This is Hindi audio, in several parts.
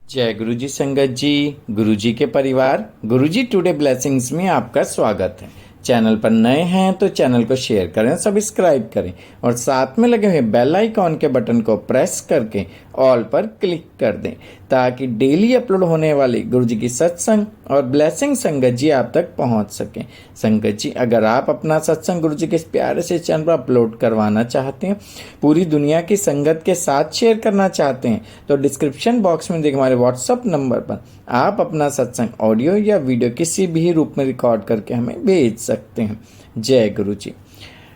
जय गुरु जी संगत जी। गुरु जी के परिवार, गुरु जी टुडे ब्लेसिंग्स में आपका स्वागत है। चैनल पर नए हैं तो चैनल को शेयर करें, सब्सक्राइब करें और साथ में लगे हुए बेल आइकॉन के बटन को प्रेस करके ऑल पर क्लिक कर दें ताकि डेली अपलोड होने वाली गुरु जी की सत्संग और ब्लेसिंग संगत जी आप तक पहुंच सकें। संगत जी, अगर आप अपना सत्संग गुरु जी के इस प्यारे से चैनल पर अपलोड करवाना चाहते हैं, पूरी दुनिया की संगत के साथ शेयर करना चाहते हैं, तो डिस्क्रिप्शन बॉक्स में देख हमारे व्हाट्सएप नंबर पर आप अपना सत्संग ऑडियो या वीडियो किसी भी रूप में रिकॉर्ड करके हमें भेज सकते हैं। जय गुरु जी।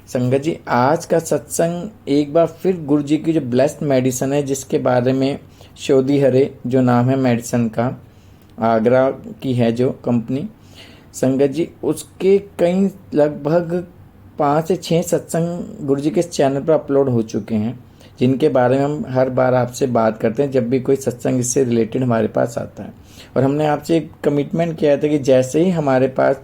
संगत जी, आज का सत्संग एक बार फिर गुरु जी की जो ब्लेस्ड मेडिसिन है, जिसके बारे में शोधी हरे जो नाम है मेडिसिन का, आगरा की है जो कंपनी, संगत जी उसके कई लगभग 5 से 6 सत्संग गुरु जी के चैनल पर अपलोड हो चुके हैं, जिनके बारे में हम हर बार आपसे बात करते हैं जब भी कोई सत्संग इससे रिलेटेड हमारे पास आता है। और हमने आपसे एक कमिटमेंट किया था कि जैसे ही हमारे पास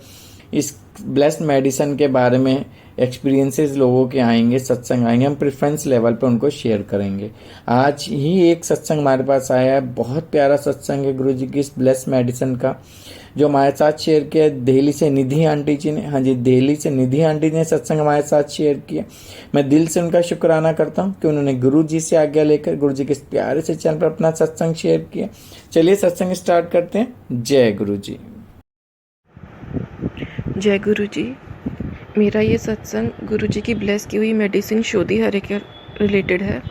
इस ब्लेस्ड मेडिसिन के बारे में एक्सपीरियंसेस लोगों के आएंगे, सत्संग आएंगे, हम प्रेफरेंस लेवल पे उनको शेयर करेंगे। आज ही एक सत्संग हमारे पास आया है, बहुत प्यारा सत्संग है गुरु जी की इस ब्लेस्ड मेडिसिन का, जो हमारे साथ शेयर किया दिल्ली से निधि आंटी जी ने। हाँ जी, दिल्ली से निधि आंटी ने सत्संग हमारे साथ शेयर किया। मैं दिल से उनका शुक्राना करता हूँ कि उन्होंने गुरु जी से आज्ञा लेकर गुरु जी के इस प्यारे से चैनल पर अपना सत्संग शेयर किया। चलिए सत्संग स्टार्ट करते हैं। जय गुरु जी। जय गुरु जी। मेरा ये सत्संग गुरु जी की ब्लेस की हुई मेडिसिन शोधी हरे के रिलेटेड है।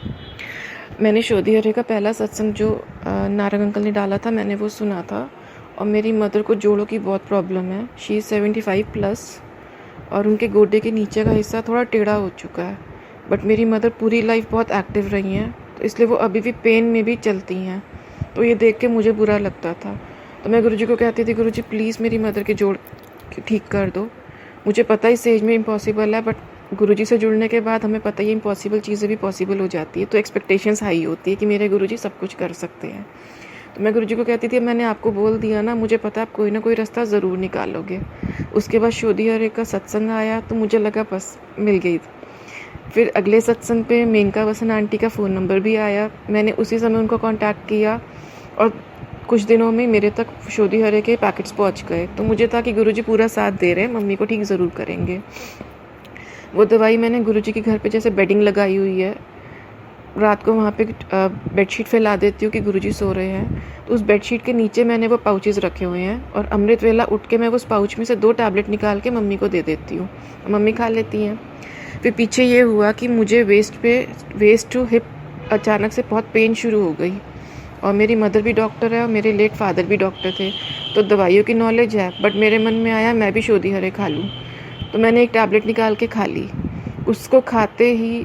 मैंने शोधी हरे का पहला सत्संग जो नारंग अंकल ने डाला था, मैंने वो सुना था। और मेरी मदर को जोड़ों की बहुत प्रॉब्लम है, शी इज़ 75+, और उनके गोडे के नीचे का हिस्सा थोड़ा टेढ़ा हो चुका है। बट मेरी मदर पूरी लाइफ बहुत एक्टिव रही हैं, तो इसलिए वो अभी भी पेन में भी चलती हैं। तो ये देख के मुझे बुरा लगता था, तो मैं गुरु जी को कहती थी, गुरु जी प्लीज़ मेरी मदर के जोड़ ठीक कर दो। मुझे पता है इस एज में इम्पॉसिबल है, बट गुरुजी से जुड़ने के बाद हमें पता है इम्पॉसिबल चीज़ें भी पॉसिबल हो जाती है, तो एक्सपेक्टेशंस हाई होती है कि मेरे गुरुजी सब कुछ कर सकते हैं। तो मैं गुरुजी को कहती थी, मैंने आपको बोल दिया ना, मुझे पता है आप कोई ना कोई रास्ता ज़रूर निकालोगे। उसके बाद शोधी हरे का सत्संग आया तो मुझे लगा बस मिल गई। फिर अगले सत्संग पे मेनका वसन आंटी का फ़ोन नंबर भी आया, मैंने उसी समय उनको कॉन्टैक्ट किया और कुछ दिनों में मेरे तक शोधी हरे के पैकेट्स पहुंच गए। तो मुझे था कि गुरुजी पूरा साथ दे रहे हैं, मम्मी को ठीक ज़रूर करेंगे। वो दवाई मैंने गुरुजी के घर पे जैसे बेडिंग लगाई हुई है, रात को वहाँ पे बेडशीट फैला देती हूँ कि गुरुजी सो रहे हैं, तो उस बेडशीट के नीचे मैंने वो पाउचेस रखे हुए हैं और अमृत वेला उठ के मैं उस पाउच में से 2 टैबलेट निकाल के मम्मी को दे देती हूँ, मम्मी खा लेती हैं। फिर पीछे ये हुआ कि मुझे वेस्ट टू हिप अचानक से बहुत पेन शुरू हो गई, और मेरी मदर भी डॉक्टर है और मेरे लेट फादर भी डॉक्टर थे, तो दवाइयों की नॉलेज है। बट मेरे मन में आया मैं भी शोधी हरे खा लूँ, तो मैंने एक टैबलेट निकाल के खा ली। उसको खाते ही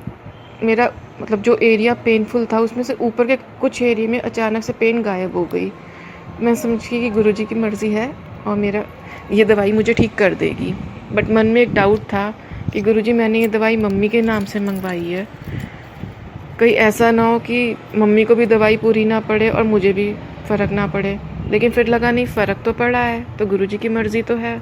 मेरा मतलब जो एरिया पेनफुल था उसमें से ऊपर के कुछ एरिया में अचानक से पेन गायब हो गई। मैं समझ गई कि गुरुजी की मर्ज़ी है और मेरा ये दवाई मुझे ठीक कर देगी। बट मन में एक डाउट था कि गुरुजी मैंने ये दवाई मम्मी के नाम से मंगवाई है, कहीं ऐसा ना हो कि मम्मी को भी दवाई पूरी ना पड़े और मुझे भी फ़र्क ना पड़े। लेकिन फिर लगा नहीं, फ़र्क तो पड़ा है, तो गुरुजी की मर्ज़ी तो है।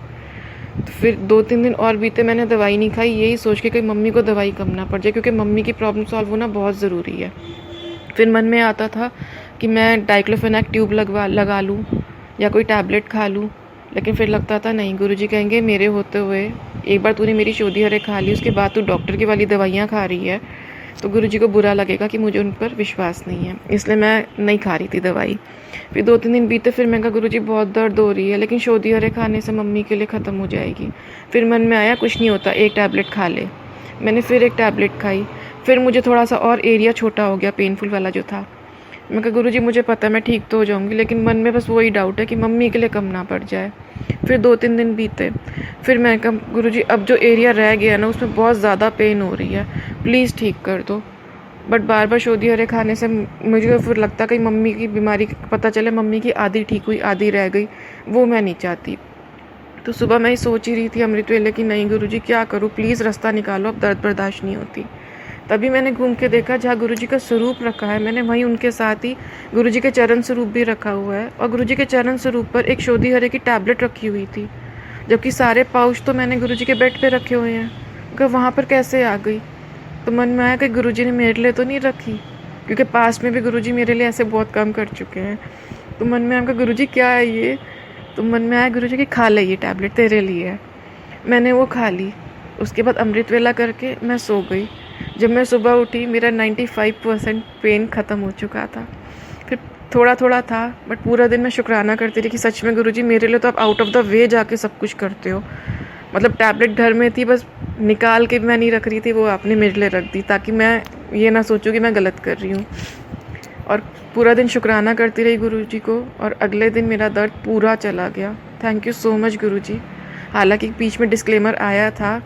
तो फिर 2-3 दिन और बीते, मैंने दवाई नहीं खाई, यही सोच के कहीं मम्मी को दवाई कम ना पड़ जाए, क्योंकि मम्मी की प्रॉब्लम सॉल्व होना बहुत ज़रूरी है। फिर मन में आता था कि मैं डाइक्लोफेनाक ट्यूब लगा लूँ या कोई टैबलेट खा लूँ, लेकिन फिर लगता था नहीं, गुरुजी कहेंगे मेरे होते हुए एक बार तूने मेरी शोधी हरे खा ली, उसके बाद तू डॉक्टर की वाली दवाइयाँ खा रही है, तो गुरुजी को बुरा लगेगा कि मुझे उन पर विश्वास नहीं है, इसलिए मैं नहीं खा रही थी दवाई। फिर 2-3 दिन बीते, फिर मैं कहा गुरुजी बहुत दर्द हो रही है, लेकिन शोधी हरे खाने से मम्मी के लिए ख़त्म हो जाएगी। फिर मन में आया कुछ नहीं होता, एक टैबलेट खा ले। मैंने फिर एक टैबलेट खाई, फिर मुझे थोड़ा सा और एरिया छोटा हो गया पेनफुल वाला जो था। मैं कहा गुरुजी मुझे पता है मैं ठीक तो हो जाऊँगी, लेकिन मन में बस वही डाउट है कि मम्मी के लिए कम ना पड़ जाए। फिर 2-3 दिन बीते, फिर मैं कहा गुरुजी अब जो एरिया रह गया ना उसमें बहुत ज़्यादा पेन हो रही है, प्लीज़ ठीक कर दो। बट बार बार शोधी हरे खाने से मुझे फिर लगता कि मम्मी की बीमारी पता चले, मम्मी की आधी ठीक हुई आधी रह गई, वो मैं नहीं चाहती। तो सुबह मैं ही सोच ही रही थी अमृत वेले कि नहीं गुरुजी क्या करूँ, प्लीज़ रास्ता निकालो, अब दर्द बर्दाश्त नहीं होती। तभी मैंने घूम के देखा जहाँ गुरुजी का स्वरूप रखा है, मैंने वहीं उनके साथ ही गुरुजी के चरण स्वरूप भी रखा हुआ है, और गुरुजी के चरण स्वरूप पर एक शोधी हरे की टैबलेट रखी हुई थी, जबकि सारे पाउच तो मैंने गुरुजी के बेड पे रखे हुए हैं। वहाँ पर कैसे आ गई? तो मन में आया कि गुरुजी ने मेरे लिए तो नहीं रखी। क्योंकि पास्ट में भी गुरुजी मेरे लिए ऐसे बहुत काम कर चुके हैं। तो मन में आपका गुरुजी क्या है ये, तो मन में आया गुरुजी कि खा ले, ये टैबलेट तेरे लिए है। मैंने वो खा ली। उसके बाद अमृत वेला करके मैं सो गई। जब मैं सुबह उठी मेरा 95% पेन ख़त्म हो चुका था। फिर थोड़ा थोड़ा था, बट पूरा दिन मैं शुक्राना करती रही कि सच में गुरुजी मेरे लिए तो आप आउट ऑफ द वे जाके सब कुछ करते हो। मतलब टैबलेट घर में थी, बस निकाल के मैं नहीं रख रही थी, वो आपने मेरे लिए रख दी ताकि मैं ये ना सोचूं कि मैं गलत कर रही हूँ। और पूरा दिन शुक्राना करती रही गुरुजी को, और अगले दिन मेरा दर्द पूरा चला गया। थैंक यू सो मच गुरुजी। हालांकि बीच में डिस्क्लेमर आया था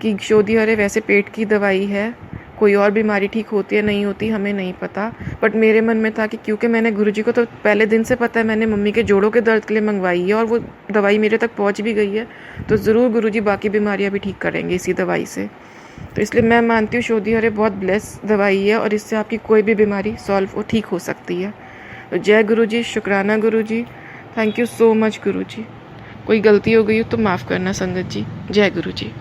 कि शोधी हरे वैसे पेट की दवाई है, कोई और बीमारी ठीक होती है नहीं होती हमें नहीं पता, बट मेरे मन में था कि क्योंकि मैंने गुरुजी को तो पहले दिन से पता है, मैंने मम्मी के जोड़ों के दर्द के लिए मंगवाई है और वो दवाई मेरे तक पहुंच भी गई है, तो ज़रूर गुरुजी बाकी बीमारियां भी ठीक करेंगे इसी दवाई से। तो इसलिए मैं मानती हूँ शोधी हरे बहुत ब्लेस दवाई है और इससे आपकी कोई भी बीमारी सॉल्व ठीक हो सकती है। तो जय गुरुजी, शुक्राना गुरुजी, थैंक यू सो मच गुरुजी। कोई गलती हो गई हो तो माफ़ करना संगत जी। जय गुरुजी।